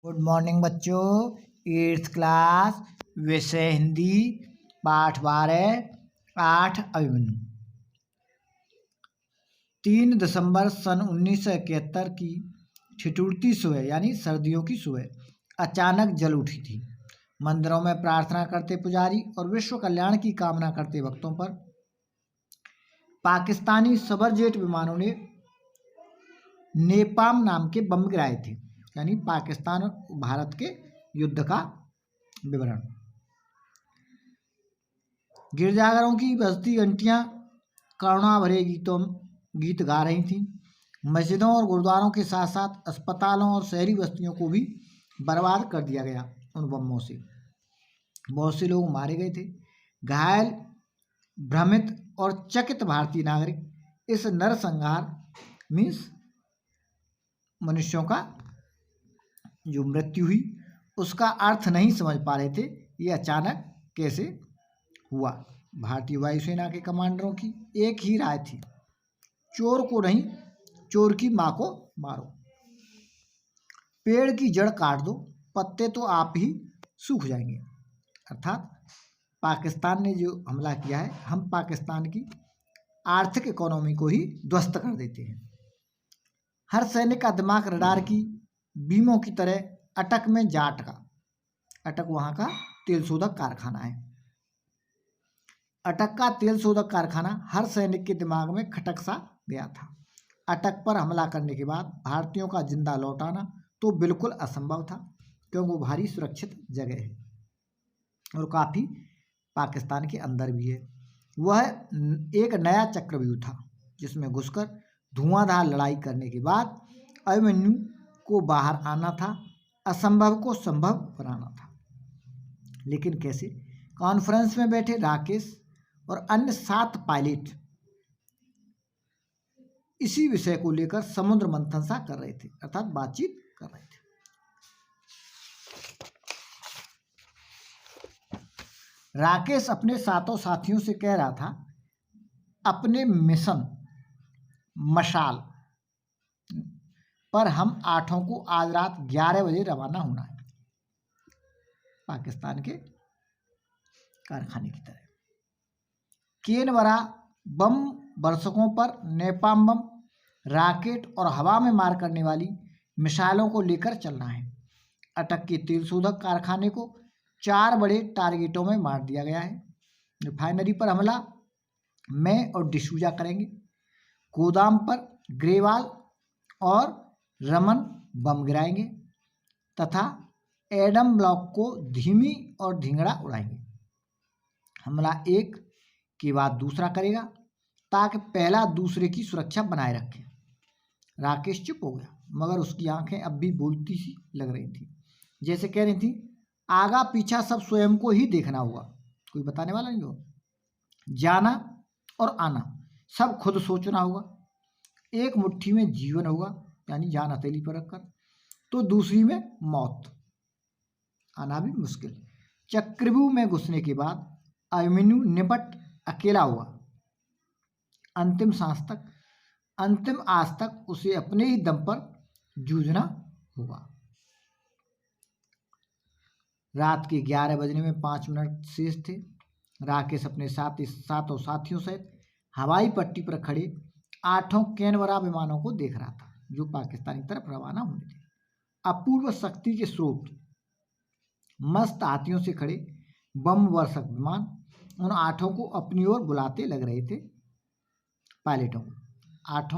Good morning बच्चों। 8th class, विषय हिंदी, पाठ 12, 8 अभिमन्यु। 3 दिसंबर सन 1971 की ठिठुरती सुबह यानी सर्दियों की सुबह अचानक जल उठी थी। मंदिरों में प्रार्थना करते पुजारी और विश्व कल्याण की कामना करते भक्तों पर पाकिस्तानी सबरजेट विमानों ने नेपाम नाम के बम गिराए थे। यानी पाकिस्तान और भारत के युद्ध का विवरण। गिरजाघरों की बजती घंटियां करुणा भरे गीत गा रही थीं। मस्जिदों और गुरुद्वारों के साथ साथ अस्पतालों और शहरी बस्तियों को भी बर्बाद कर दिया गया उन बमों से। बहुत से लोग मारे गए थे। घायल, भ्रमित और चकित भारतीय नागरिक इस नरसंहार मीन्स मनुष्यों का जो मृत्यु हुई उसका अर्थ नहीं समझ पा रहे थे। ये अचानक कैसे हुआ। भारतीय वायुसेना के कमांडरों की एक ही राय थी, चोर को नहीं, चोर की माँ को मारो। पेड़ की जड़ काट दो, पत्ते तो आप ही सूख जाएंगे। अर्थात पाकिस्तान ने जो हमला किया है, हम पाकिस्तान की आर्थिक इकोनॉमी को ही ध्वस्त कर देते हैं। हर सैनिक का दिमाग रडार की बीमों की तरह अटक में जा अटका। अटक वहाँ का तेल शोधक कारखाना है। अटक का तेल शोधक कारखाना हर सैनिक के दिमाग में खटक सा गया था। अटक पर हमला करने के बाद भारतीयों का जिंदा लौटाना तो बिल्कुल असंभव था, क्योंकि वो भारी सुरक्षित जगह है और काफ़ी पाकिस्तान के अंदर भी है। वह एक नया चक्रव्यूह था जिसमें घुसकर धुआंधार लड़ाई करने के बाद अभिमन्यु को बाहर आना था, असंभव को संभव बनाना था। लेकिन कैसे? कॉन्फ्रेंस में बैठे राकेश और अन्य 7 पायलट इसी विषय को लेकर समुद्र मंथन सा कर रहे थे, अर्थात बातचीत कर रहे थे। राकेश अपने 7 साथियों से कह रहा था, अपने मिशन मशाल पर हम 8 को आज रात 11 बजे रवाना होना है, पाकिस्तान के कारखाने की तरह। केनबरा बम वर्षकों पर नेपाम बम, रॉकेट और हवा में मार करने वाली मिसाइलों को लेकर चलना है। अटक के तेल शोधक कारखाने को 4 बड़े टारगेटों में मार दिया गया है। रिफाइनरी पर हमला मैं और डिसूजा करेंगे। गोदाम पर ग्रेवाल और रमन बम गिराएंगे तथा एडम ब्लॉक को धीमी और धिंगड़ा उड़ाएंगे। हमला एक के बाद दूसरा करेगा ताकि पहला दूसरे की सुरक्षा बनाए रखे। राकेश चुप हो गया, मगर उसकी आंखें अब भी बोलती सी लग रही थी, जैसे कह रही थी आगा पीछा सब स्वयं को ही देखना होगा, कोई बताने वाला नहीं होगा। जाना और आना सब खुद सोचना होगा। एक मुट्ठी में जीवन होगा, यानी जान हथेली पर रखकर, तो दूसरी में मौत, आना भी मुश्किल। चक्रव्यूह में घुसने के बाद अभिमन्यु निपट अकेला हुआ। अंतिम सांस तक, अंतिम आस तक उसे अपने ही दम पर जूझना होगा। रात के 11 बजने में 5 मिनट शेष थे। राकेश अपने 7 साथियों सहित हवाई पट्टी पर खड़े 8 कैनबरा विमानों को देख रहा था, जो पाकिस्तान की तरफ रवाना होने थे। अपूर्व शक्ति के स्रोत मस्त हाथियों से खड़े बम वर्षक विमान उन 8 को अपनी ओर बुलाते लग रहे थे। पायलटों को 8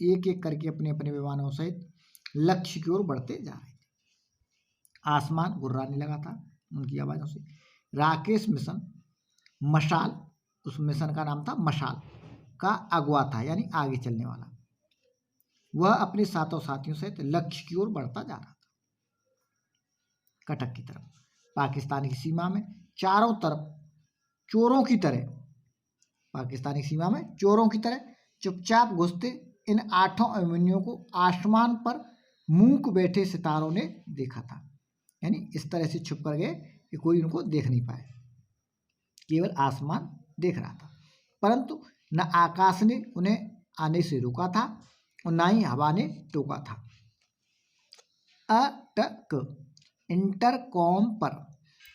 एक एक करके अपने अपने विमानों सहित लक्ष्य की ओर बढ़ते जा रहे थे। आसमान गुर्राने लगा था उनकी आवाज़ों से। राकेश मिशन मशाल, उस मिशन का नाम था मशाल, का अगुआ था, यानी आगे चलने वाला। वह अपने 7 साथियों सहित लक्ष्य की ओर बढ़ता जा रहा था, कटक की तरफ। पाकिस्तान की सीमा में चारों तरफ चोरों की तरह, पाकिस्तानी सीमा में चोरों की तरह चुपचाप घुसते इन 8 अभिमन्युओं को आसमान पर मूक बैठे सितारों ने देखा था। यानी इस तरह से छुप कर गए कि कोई उनको देख नहीं पाए, केवल आसमान देख रहा था। परंतु न आकाश ने उन्हें आने से रोका था और न ही हवा ने टोका था। अटक इंटरकॉम पर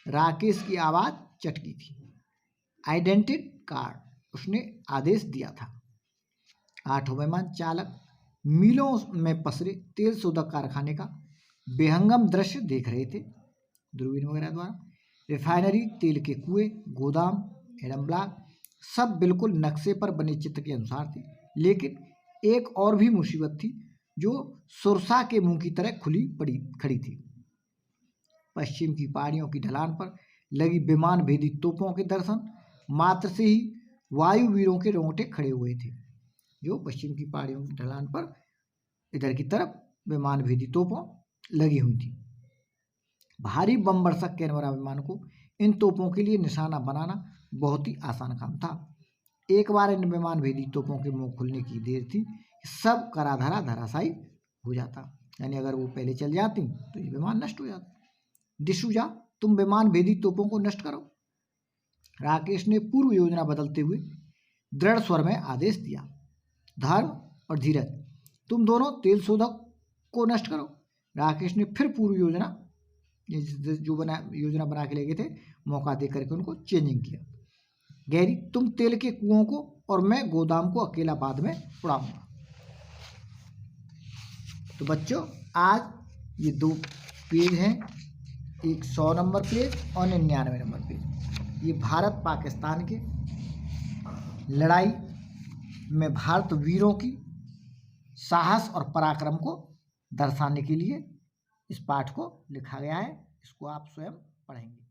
राकेश की आवाज़ चटकी थी। आइडेंटिटी कार्ड उसने आदेश दिया था। 8वां विमान चालक मीलों में पसरे तेल शोधक कारखाने का बेहंगम दृश्य देख रहे थे दूरबीन वगैरह द्वारा। रिफाइनरी, तेल के कुएं, गोदाम, एडम ब्लॉक सब बिल्कुल नक्शे पर बने चित्र के अनुसार थे। लेकिन एक और भी मुसीबत थी जो सुरसा के मुंह की तरह खड़ी थी। पश्चिम की पहाड़ियों की ढलान पर लगी विमान भेदी तोपों के दर्शन मात्र से ही वायुवीरों के रोंगटे खड़े हुए थे। जो पश्चिम की पहाड़ियों की ढलान पर इधर की तरफ विमान भेदी तोपों लगी हुई थी। भारी बम वर्षक कैनबरा विमान को इन तोपों के लिए निशाना बनाना बहुत ही आसान काम था। एक बार इन विमान भेदी तोपों के मुंह खुलने की देर थी, सब कराधारा धराशायी हो जाता। यानी अगर वो पहले चल जाती तो ये विमान नष्ट हो जाता। डिसूजा, तुम विमान भेदी तोपों को नष्ट करो। राकेश ने पूर्व योजना बदलते हुए दृढ़ स्वर में आदेश दिया। धर्म और धीरज, तुम दोनों तेल शोधक को नष्ट करो। राकेश ने फिर पूर्व योजना बना के ले गए थे, मौका दे करके उनको चेंजिंग किया। गैरी, तुम तेल के कुओं को और मैं गोदाम को अकेला बाद में उड़ाऊंगा। तो बच्चों आज ये 2 पेज हैं, एक 100 नंबर पेज और 99 नंबर पेज। ये भारत पाकिस्तान के लड़ाई में भारत वीरों की साहस और पराक्रम को दर्शाने के लिए इस पाठ को लिखा गया है। इसको आप स्वयं पढ़ेंगे।